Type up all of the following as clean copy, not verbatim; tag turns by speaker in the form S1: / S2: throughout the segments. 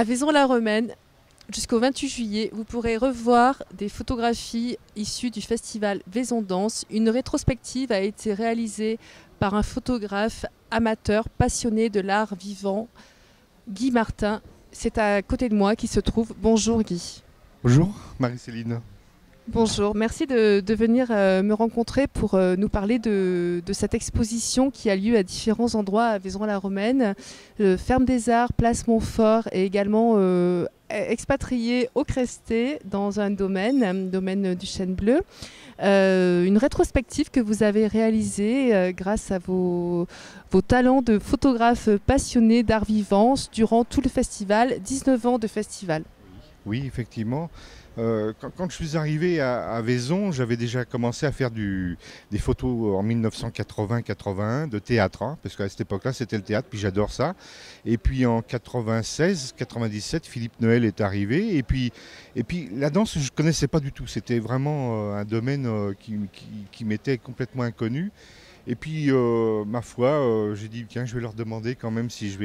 S1: À Vaison-la-Romaine, jusqu'au 28 juillet, vous pourrez revoir des photographies issues du festival Vaison Danse. Une rétrospective a été réalisée par un photographe amateur passionné de l'art vivant, Guy Martin. C'est à côté de moi qui se trouve. Bonjour Guy.
S2: Bonjour Marie-Céline.
S1: Bonjour, merci de venir me rencontrer pour nous parler de cette exposition qui a lieu à différents endroits à Vaison-la-Romaine, Ferme des Arts, Place Montfort et également expatrié au Cresté dans un domaine du Chêne Bleu. Une rétrospective que vous avez réalisée grâce à vos talents de photographe passionné d'art vivant durant tout le festival, 19 ans de festival.
S2: Oui, effectivement. Quand je suis arrivé à Vaison, j'avais déjà commencé à faire des photos en 1980-81 de théâtre, hein, parce qu'à cette époque-là, c'était le théâtre, puis j'adore ça. Et puis en 96-97, Philippe Noël est arrivé. Et puis la danse, je ne connaissais pas du tout. C'était vraiment un domaine qui m'était complètement inconnu. Et puis, ma foi, j'ai dit, tiens, je vais leur demander quand même si je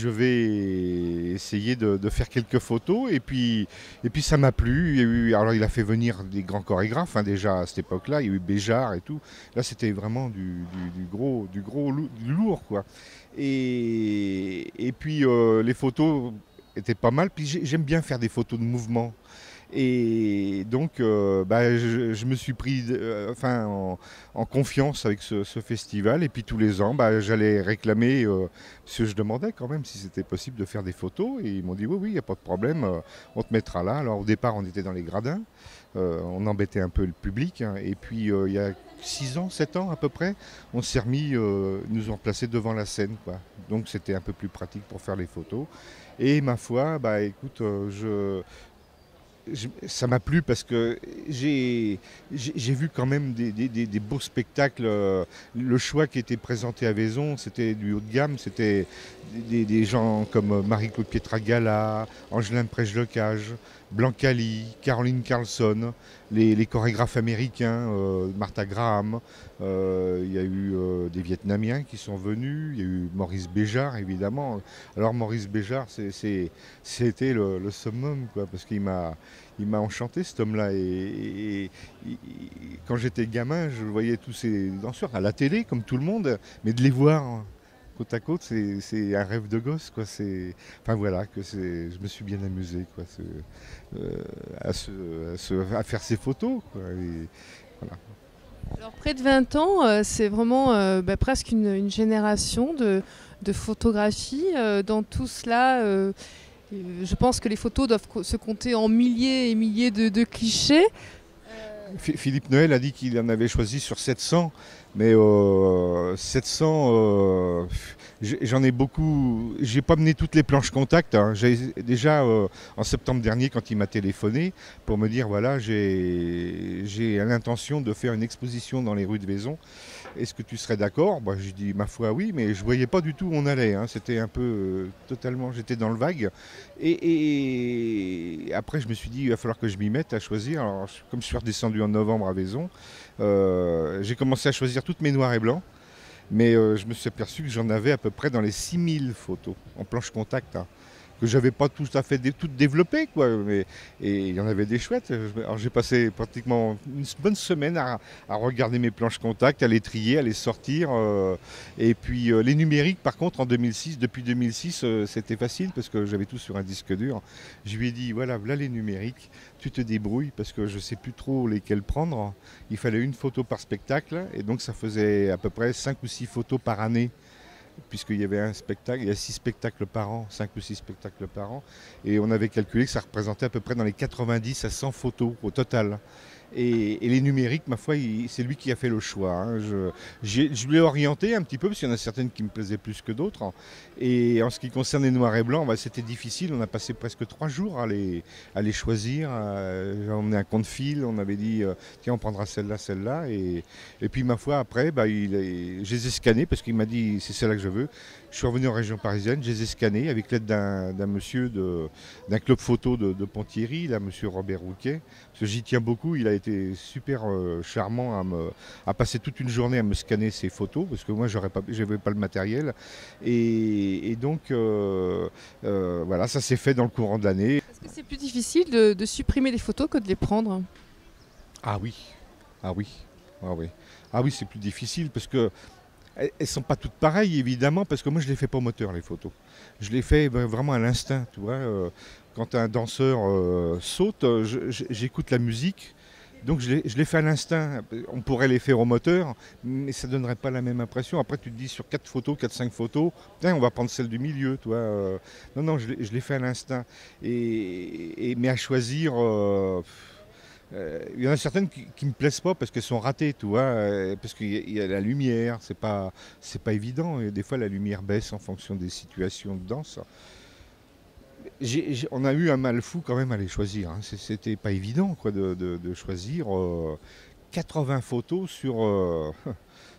S2: vais essayer de faire quelques photos. Et puis ça m'a plu. Alors, il a fait venir des grands chorégraphes, hein, déjà à cette époque-là. Il y a eu Béjart et tout. Là, c'était vraiment du lourd, quoi. Et puis, les photos étaient pas mal. Puis, j'aime bien faire des photos de mouvement. Et donc, je me suis pris en confiance avec ce festival. Et puis tous les ans, j'allais réclamer, parce que je demandais quand même si c'était possible de faire des photos. Et ils m'ont dit oui, il n'y a pas de problème, on te mettra là. Alors au départ, on était dans les gradins, on embêtait un peu le public, hein. Et puis il y a 6 ans, 7 ans à peu près, on s'est remis, nous ont placés devant la scène, quoi. Donc c'était un peu plus pratique pour faire les photos. Et ma foi, écoute, ça m'a plu parce que j'ai vu quand même des beaux spectacles. Le choix qui était présenté à Vaison, c'était du haut de gamme. C'était des gens comme Marie-Claude Pietragala, Angelin Prejlocage, Blancali, Caroline Carlson, les chorégraphes américains, Martha Graham. Il y a eu des Vietnamiens qui sont venus. Il y a eu Maurice Béjart, évidemment. Alors Maurice Béjart, c'était le summum, quoi, parce qu'il m'a enchanté, cet homme-là. Et quand j'étais gamin, je voyais tous ces danseurs à la télé, comme tout le monde, mais de les voir côte à côte, c'est un rêve de gosse, quoi. Enfin voilà, je me suis bien amusé, quoi, à faire ces photos, quoi. Et voilà.
S1: Alors près de 20 ans, c'est vraiment presque une génération de photographie. Dans tout cela, je pense que les photos doivent se compter en milliers et milliers de clichés.
S2: Philippe Noël a dit qu'il en avait choisi sur 700, mais 700, j'en ai beaucoup. J'ai pas mené toutes les planches contact, hein. Déjà en septembre dernier, quand il m'a téléphoné pour me dire voilà, j'ai l'intention de faire une exposition dans les rues de Vaison. Est-ce que tu serais d'accord? J'ai dit ma foi oui, mais je voyais pas du tout où on allait, hein. C'était un peu totalement, j'étais dans le vague. Et après, je me suis dit il va falloir que je m'y mette à choisir. Alors, comme je suis redescendu en novembre à Vaison, j'ai commencé à choisir toutes mes noirs et blancs. Mais je me suis aperçu que j'en avais à peu près dans les 6000 photos en planche contact, hein, que j'avais pas tout à fait toutes développées, quoi. Et il y en avait des chouettes. Alors j'ai passé pratiquement une bonne semaine à regarder mes planches contact, à les trier, à les sortir. Et puis les numériques, par contre, depuis 2006, c'était facile parce que j'avais tout sur un disque dur. Je lui ai dit voilà les numériques, tu te débrouilles parce que je sais plus trop lesquels prendre. Il fallait une photo par spectacle et donc ça faisait à peu près 5 ou 6 photos par année, puisqu'il y avait un spectacle, il y a 6 spectacles par an, 5 ou 6 spectacles par an, et on avait calculé que ça représentait à peu près dans les 90 à 100 photos au total. Et les numériques, ma foi, c'est lui qui a fait le choix, hein. Je l'ai orienté un petit peu, parce qu'il y en a certaines qui me plaisaient plus que d'autres. Et en ce qui concerne les noirs et blancs, c'était difficile. On a passé presque 3 jours à les choisir. J'ai emmené un compte fil, on avait dit, tiens, on prendra celle-là, celle-là. Et puis, ma foi, après, je les ai scannés, parce qu'il m'a dit, c'est celle-là que je veux. Je suis revenu en région parisienne, je les ai scannés avec l'aide d'un monsieur d'un club photo de Ponthierry, là, monsieur Robert Rouquet. Parce que j'y tiens beaucoup, il a été super charmant à passer toute une journée à me scanner ces photos, parce que moi, je n'avais pas le matériel. Et donc, voilà, ça s'est fait dans le courant de l'année.
S1: Est-ce que c'est plus difficile de supprimer des photos que de les prendre?
S2: Ah oui, ah oui, ah oui. Ah oui, c'est plus difficile parce que elles sont pas toutes pareilles évidemment parce que moi je les fais pas au moteur les photos. Je les fais vraiment à l'instinct, tu vois. Quand un danseur saute, j'écoute la musique. Donc je les fais à l'instinct. On pourrait les faire au moteur, mais ça donnerait pas la même impression. Après tu te dis sur 4 photos, 4-5 photos, on va prendre celle du milieu, toi. Non, non, je les fais à l'instinct. Mais à choisir, il y en a certaines qui me plaisent pas parce qu'elles sont ratées, tu vois, parce qu'il y a la lumière, c'est pas évident. Et des fois, la lumière baisse en fonction des situations de danse. On a eu un mal fou quand même à les choisir. Hein. C'était pas évident, quoi, de choisir 80 photos sur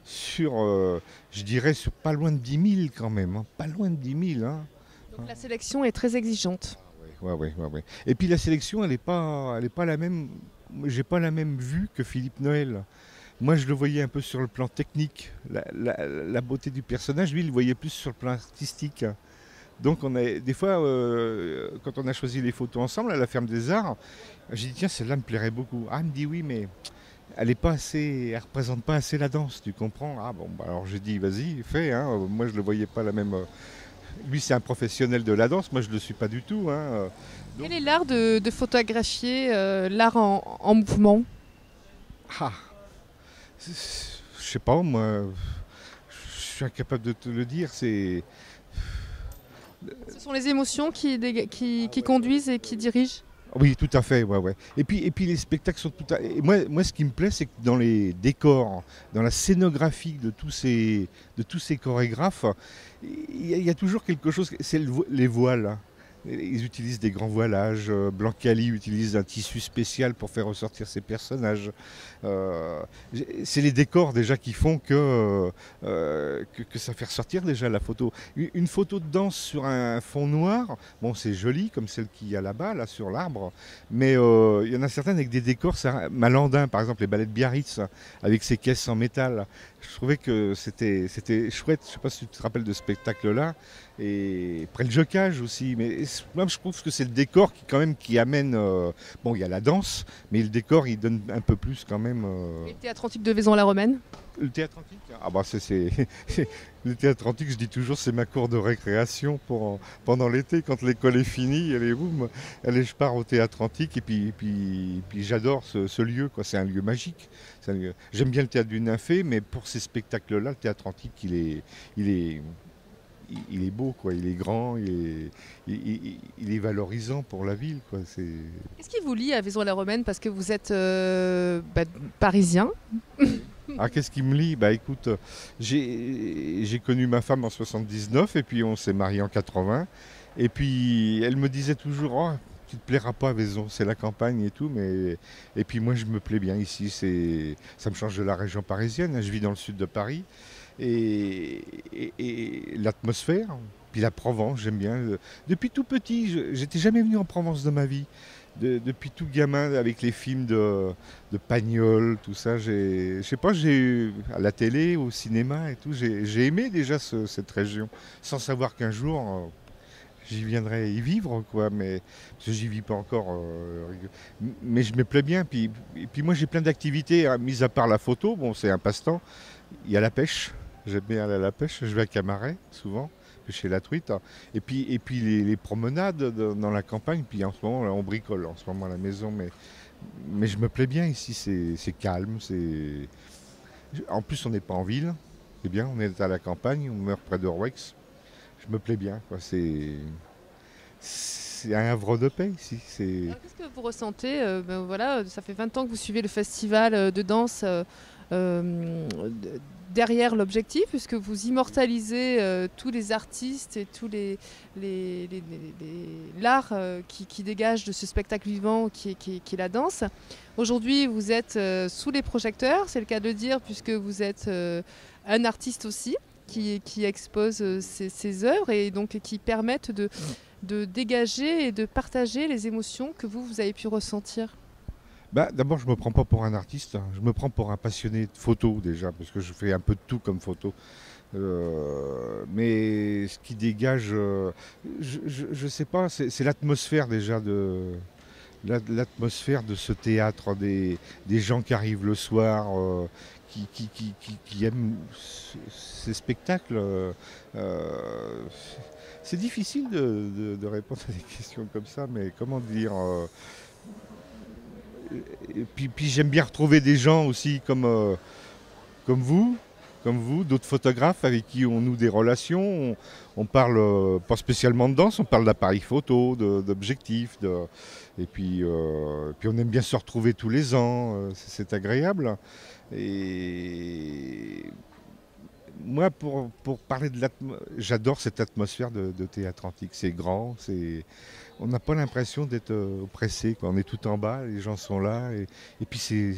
S2: je dirais, sur pas loin de 10 000 quand même. Hein. Pas loin de 10 000. Hein.
S1: Donc la sélection est très exigeante.
S2: Ouais, ouais, ouais, ouais. Et puis la sélection, elle est pas la même. J'ai pas la même vue que Philippe Noël. Moi, je le voyais un peu sur le plan technique, la beauté du personnage. Lui, il le voyait plus sur le plan artistique. Donc, des fois, quand on a choisi les photos ensemble à la Ferme des Arts, j'ai dit tiens, celle-là me plairait beaucoup. Ah, il me dit oui, mais elle représente pas assez la danse, tu comprends? Ah bon, bah, alors j'ai dit vas-y, fais. Hein. Moi, je le voyais pas la même. Lui, c'est un professionnel de la danse. Moi, je le suis pas du tout. Hein.
S1: Donc... Quel est l'art de photographier l'art en mouvement?
S2: Ah, je sais pas, moi, je suis incapable de te le dire. Ce
S1: sont les émotions qui conduisent et qui dirigent?
S2: Oui, tout à fait, ouais, ouais. Et puis les spectacles sont tout à... Et moi, ce qui me plaît, c'est que dans les décors, dans la scénographie de tous ces chorégraphes, il y a toujours quelque chose, c'est les voiles. Hein. Ils utilisent des grands voilages. Blancali utilise un tissu spécial pour faire ressortir ses personnages. C'est les décors déjà qui font que ça fait ressortir déjà la photo. Une photo de danse sur un fond noir, bon, c'est joli comme celle qu'il y a là-bas, là sur l'arbre. Mais il y en a certaines avec des décors, Malandin par exemple, les ballets de Biarritz avec ses caisses en métal. Je trouvais que c'était chouette. Je ne sais pas si tu te rappelles de ce spectacle-là. Et après le jocage aussi. Mais moi, je trouve que c'est le décor qui amène. Bon, il y a la danse, mais le décor, il donne un peu plus quand même.
S1: Le théâtre antique de Vaison-la-Romaine?
S2: Le théâtre antique? Ah bah le théâtre antique, je dis toujours, c'est ma cour de récréation pendant l'été, quand l'école est finie, je pars au théâtre antique et puis j'adore ce lieu, quoi. C'est un lieu magique. J'aime bien le théâtre du Nymphée, mais pour ces spectacles-là, le théâtre antique, il est beau, quoi. Il est grand, il est valorisant pour la ville, quoi.
S1: Qu'est-ce qui vous lie à Vaison-la-Romaine? Parce que vous êtes parisien.
S2: Ah, qu'est-ce qui me lie? Bah écoute, j'ai connu ma femme en 79 et puis on s'est mariés en 80. Et puis elle me disait toujours, oh, tu te plairas pas à Vaison, c'est la campagne et tout, et puis moi je me plais bien ici, ça me change de la région parisienne, hein. Je vis dans le sud de Paris et l'atmosphère, puis la Provence, j'aime bien. Depuis tout petit, j'étais jamais venu en Provence de ma vie. Depuis tout gamin, avec les films de Pagnol, tout ça, je sais pas, à la télé, au cinéma et tout, j'ai aimé déjà cette région, sans savoir qu'un jour j'y viendrai y vivre, quoi, mais parce que j'y vis pas encore. Mais je me plais bien. Et puis moi j'ai plein d'activités, hein, mis à part la photo, bon c'est un passe-temps. Il y a la pêche, j'aime bien aller à la pêche, je vais à Camaret souvent. Pêcher la truite, et puis les promenades dans la campagne, puis en ce moment là, on bricole en ce moment à la maison, mais je me plais bien ici, c'est calme, en plus on n'est pas en ville, c'est bien, on est à la campagne, on meurt près de Rouex, je me plais bien, quoi. C'est un havre de paix ici.
S1: Qu'est-ce que vous ressentez? Voilà, ça fait 20 ans que vous suivez le festival de danse derrière l'objectif, puisque vous immortalisez tous les artistes et tous l'art qui dégage de ce spectacle vivant qui est la danse. Aujourd'hui, vous êtes sous les projecteurs, c'est le cas de le dire, puisque vous êtes un artiste aussi qui expose ses œuvres et donc qui permettent de dégager et de partager les émotions que vous avez pu ressentir.
S2: Bah, d'abord, je me prends pas pour un artiste, hein. Je me prends pour un passionné de photo déjà, parce que je fais un peu de tout comme photo. Mais ce qui dégage, je sais pas, c'est l'atmosphère déjà l'atmosphère de ce théâtre, des gens qui arrivent le soir, qui aiment ces spectacles. Euh, c'est difficile de répondre à des questions comme ça, mais comment dire, et puis j'aime bien retrouver des gens aussi comme vous, d'autres photographes avec qui on noue des relations. On parle pas spécialement de danse, on parle d'appareils photo, d'objectifs. Et puis on aime bien se retrouver tous les ans, c'est agréable. Et moi, pour parler de l'atmosphère, j'adore cette atmosphère de théâtre antique. C'est grand, on n'a pas l'impression d'être oppressé, quoi. On est tout en bas, les gens sont là, et puis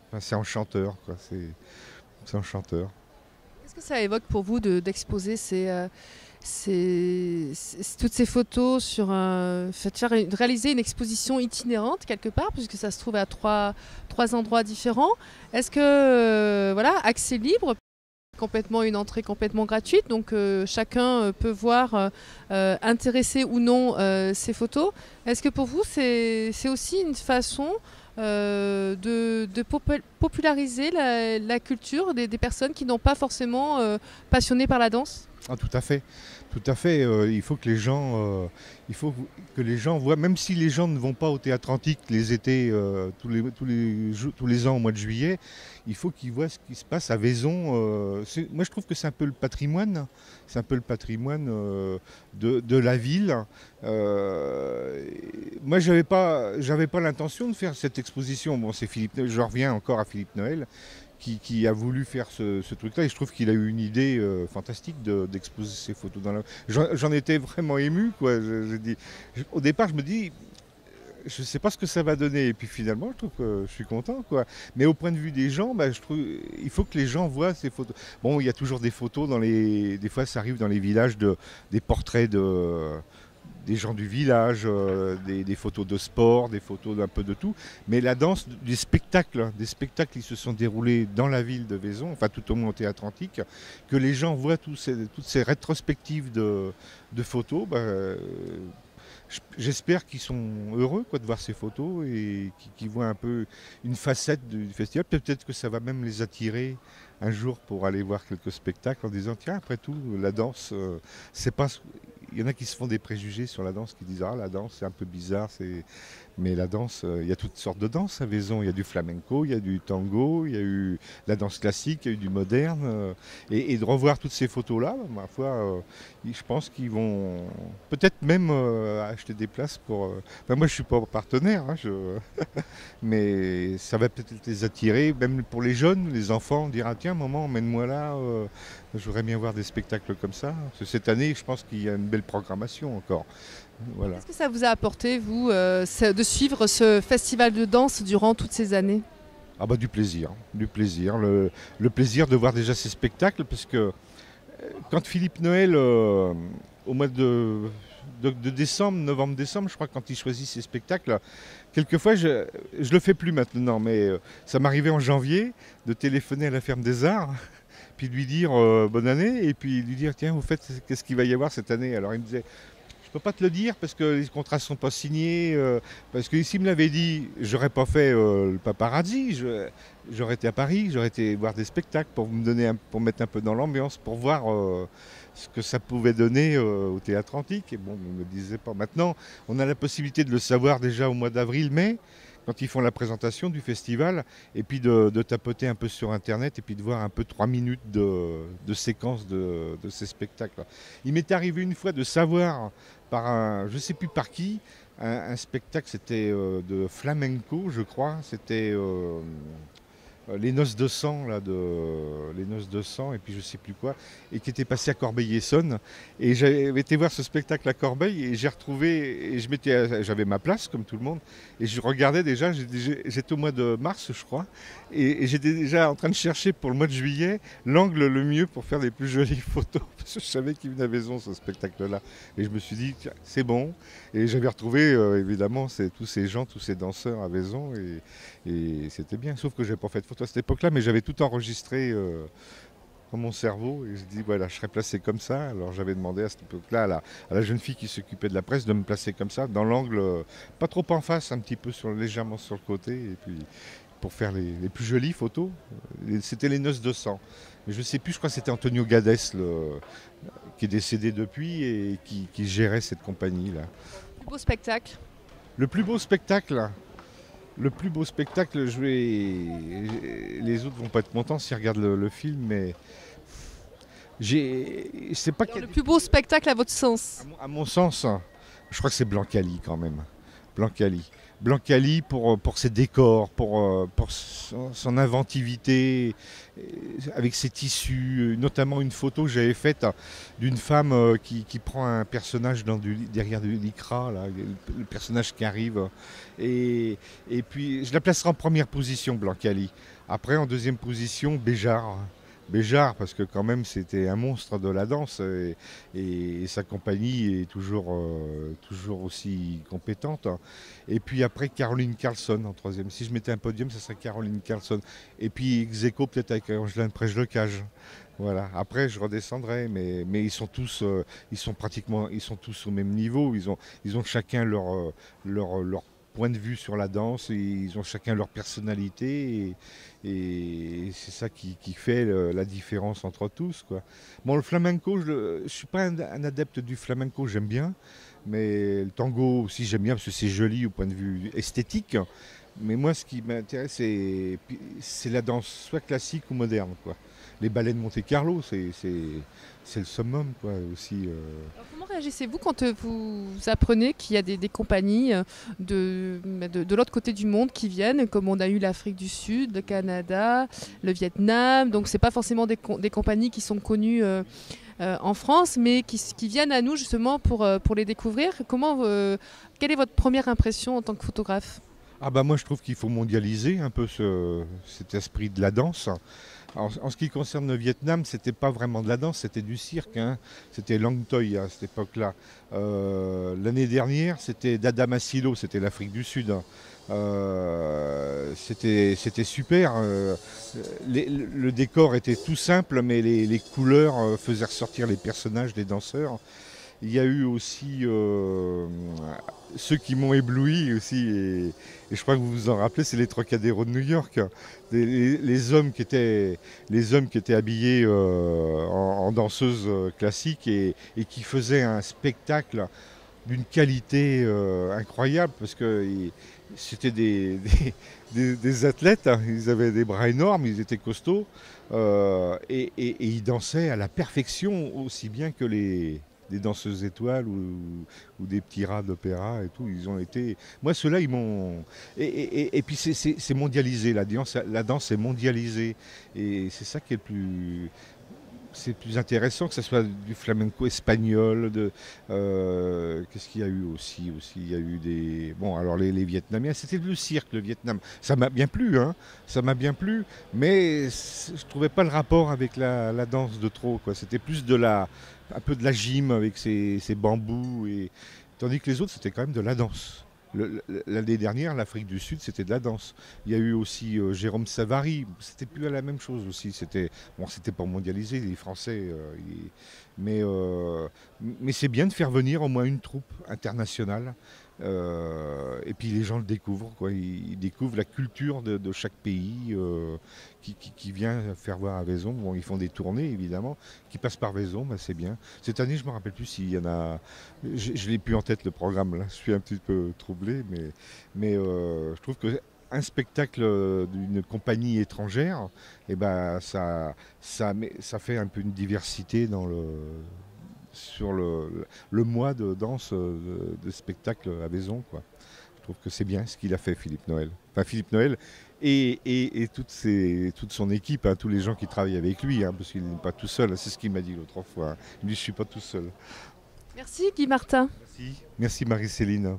S2: enfin, c'est enchanteur, quoi. C'est enchanteur.
S1: Qu'est-ce que ça évoque pour vous d'exposer toutes ces photos sur de réaliser une exposition itinérante quelque part, puisque ça se trouve à trois endroits différents. Est-ce que, voilà, accès libre, complètement une entrée complètement gratuite, donc chacun peut voir, intéressé ou non, ces photos. Est-ce que pour vous, c'est aussi une façon de populariser la culture des personnes qui n'ont pas forcément passionné par la danse?
S2: Ah, tout à fait, tout à fait. Il faut que les gens voient, même si les gens ne vont pas au théâtre antique les étés, tous les ans au mois de juillet, il faut qu'ils voient ce qui se passe à Vaison. Moi, je trouve que c'est un peu le patrimoine, de la ville. Moi, j'avais pas l'intention de faire cette exposition. Bon, c'est Philippe Noël, je reviens encore à Philippe Noël, qui a voulu faire ce truc-là. Et je trouve qu'il a eu une idée fantastique d'exposer ses photos dans la... J'en étais vraiment ému, quoi. Au départ, je me dis, je ne sais pas ce que ça va donner. Et puis finalement, je trouve que je suis content, quoi. Mais au point de vue des gens, bah, je trouve il faut que les gens voient ces photos. Bon, il y a toujours des photos des fois, ça arrive dans les villages, des portraits des gens du village, des photos de sport, des photos d'un peu de tout. Mais la danse, des spectacles qui se sont déroulés dans la ville de Vaison, enfin tout au moins au théâtre antique, que les gens voient toutes ces rétrospectives de photos. Bah, j'espère qu'ils sont heureux, quoi, de voir ces photos, et qu'ils voient un peu une facette du festival. Peut-être que ça va même les attirer un jour pour aller voir quelques spectacles en disant, tiens, après tout, la danse, c'est pas... Il y en a qui se font des préjugés sur la danse, qui disent, ah, la danse c'est un peu bizarre, mais la danse, il y a toutes sortes de danses à Vaison. Il y a du flamenco, il y a du tango, il y a eu la danse classique, il y a eu du moderne. Et de revoir toutes ces photos-là, ma foi, je pense qu'ils vont peut-être même acheter des places pour... Enfin, moi, je ne suis pas partenaire, hein, mais ça va peut-être les attirer, même pour les jeunes, les enfants, on dira, tiens, maman, emmène-moi là, je voudrais bien voir des spectacles comme ça. Parce que cette année, je pense qu'il y a une belle programmation encore. Voilà.
S1: Qu'est-ce que ça vous a apporté, vous, de suivre ce festival de danse durant toutes ces années?
S2: Ah bah du plaisir, le plaisir de voir déjà ces spectacles, parce que quand Philippe Noël, au mois de décembre, novembre-décembre, je crois, quand il choisit ses spectacles, quelquefois, je le fais plus maintenant, mais ça m'arrivait en janvier de téléphoner à la Ferme des Arts, puis de lui dire bonne année, et puis lui dire, tiens, vous faites, qu'est-ce qu'il va y avoir cette année? Alors il me disait, je peux pas te le dire parce que les contrats sont pas signés. Parce que s'il me l'avait dit, j'aurais pas fait le paparazzi. J'aurais été à Paris, j'aurais été voir des spectacles pour pour me mettre un peu dans l'ambiance, pour voir ce que ça pouvait donner au théâtre antique. Et bon, on ne me disait pas. Maintenant, on a la possibilité de le savoir déjà au mois d'avril, mai, quand ils font la présentation du festival, et puis de tapoter un peu sur Internet, et puis de voir un peu 3 minutes de séquence de ces spectacles. Il m'est arrivé une fois de savoir je ne sais plus par qui, un spectacle, c'était de flamenco, je crois. C'était les noces de sang, les noces de sang, et puis je sais plus quoi, et qui était passé à Corbeil-Essonnes. Et j'avais été voir ce spectacle à Corbeil, et j'ai retrouvé, et j'avais ma place, comme tout le monde, et je regardais déjà, j'étais au mois de mars, je crois, et j'étais déjà en train de chercher pour le mois de juillet l'angle le mieux pour faire les plus jolies photos, parce que je savais qu'il venait à Vaison, ce spectacle-là. Et je me suis dit, tiens, c'est bon. Et j'avais retrouvé, évidemment, tous ces gens, tous ces danseurs à Vaison, et c'était bien, sauf que j'ai pas fait de photo à cette époque-là, mais j'avais tout enregistré dans mon cerveau et je dis voilà, je serais placé comme ça. Alors j'avais demandé à cette époque-là à la jeune fille qui s'occupait de la presse de me placer comme ça, dans l'angle, pas trop en face, un petit peu légèrement sur le côté, et puis pour faire les plus jolies photos. C'était les noces de sang. Mais je ne sais plus, je crois que c'était Antonio Gades qui est décédé depuis et qui gérait cette compagnie-là.
S1: Plus beau spectacle.
S2: Le plus beau spectacle, Le plus beau spectacle, les autres vont pas être contents s'ils regardent le film, mais c'est pas
S1: Alors, le plus beau spectacle à votre sens?
S2: à mon sens, je crois que c'est Blancali quand même. Blancali. Blancali pour ses décors, pour son inventivité, avec ses tissus, notamment une photo que j'avais faite d'une femme qui prend un personnage derrière du lycra, là, le personnage qui arrive. Et puis je la placerai en première position, Blancali. Après, en deuxième position, Béjart. Béjart, parce que quand même c'était un monstre de la danse et sa compagnie est toujours aussi compétente. Et puis après Caroline Carlson en troisième. Si je mettais un podium, ce serait Caroline Carlson. Et puis ex aequo peut-être avec Angelin Prège-Lecage. Voilà. Après je redescendrai, mais ils sont tous au même niveau. Ils ont chacun leur point de vue sur la danse, et ils ont chacun leur personnalité et c'est ça qui fait la différence entre tous, quoi. Bon, le flamenco, je ne suis pas un adepte du flamenco, j'aime bien, mais le tango aussi j'aime bien parce que c'est joli au point de vue esthétique. Mais moi, ce qui m'intéresse, c'est la danse, soit classique ou moderne, quoi. Les ballets de Monte-Carlo, c'est le summum, quoi, aussi.
S1: Alors, comment réagissez-vous quand vous apprenez qu'il y a des compagnies de l'autre côté du monde qui viennent, comme on a eu l'Afrique du Sud, le Canada, le Vietnam, donc c'est pas forcément des compagnies qui sont connues en France, mais qui viennent à nous justement pour les découvrir. Quelle est votre première impression en tant que photographe?
S2: Ah bah moi je trouve qu'il faut mondialiser un peu cet esprit de la danse. En ce qui concerne le Vietnam, c'était pas vraiment de la danse, c'était du cirque, hein. C'était Lang Toi à cette époque-là. L'année dernière, c'était Dada Masilo, c'était l'Afrique du Sud, hein. C'était super. Le décor était tout simple, mais les couleurs faisaient ressortir les personnages des danseurs. Il y a eu aussi ceux qui m'ont ébloui aussi, et je crois que vous vous en rappelez, c'est les Trocadéro de New York. Les hommes qui étaient habillés en danseuses classiques et qui faisaient un spectacle d'une qualité incroyable, parce que c'était des athlètes, hein. Ils avaient des bras énormes, ils étaient costauds, et ils dansaient à la perfection, aussi bien que des danseuses étoiles ou des petits rats d'opéra et tout. Ils ont été. Moi, ceux-là, ils m'ont. Et puis, c'est mondialisé. La danse est mondialisée. Et c'est ça qui est le plus. C'est plus intéressant, que ce soit du flamenco espagnol. Qu'est-ce qu'il y a eu aussi? Il y a eu des. Bon, alors les Vietnamiens, c'était le cirque, le Vietnam. Ça m'a bien plu, hein. Ça m'a bien plu. Mais je trouvais pas le rapport avec la danse de trop, quoi. C'était plus un peu de la gym avec ses bambous. Tandis que les autres, c'était quand même de la danse. L'année dernière, l'Afrique du Sud, c'était de la danse. Il y a eu aussi Jérôme Savary, c'était plus la même chose aussi. C'était pas mondialisé, les Français. Mais c'est bien de faire venir au moins une troupe internationale. Et puis les gens le découvrent, quoi. Ils découvrent la culture de chaque pays qui vient faire voir à Vaison. Bon, ils font des tournées, évidemment, qui passent par Vaison, bah, c'est bien. Cette année, je ne me rappelle plus s'il y en a. Je l'ai plus en tête, le programme, là. Je suis un petit peu troublé, mais je trouve que un spectacle d'une compagnie étrangère, eh ben, ça fait un peu une diversité sur le mois de danse, de spectacle à Vaison, quoi. Je trouve que c'est bien ce qu'il a fait, Philippe Noël. Enfin, Philippe Noël et toute son équipe, hein, tous les gens qui travaillent avec lui, hein, parce qu'il n'est pas tout seul, c'est ce qu'il m'a dit l'autre fois, hein. Il dit je ne suis pas tout seul.
S1: Merci Guy Martin.
S2: Merci, merci Marie-Céline.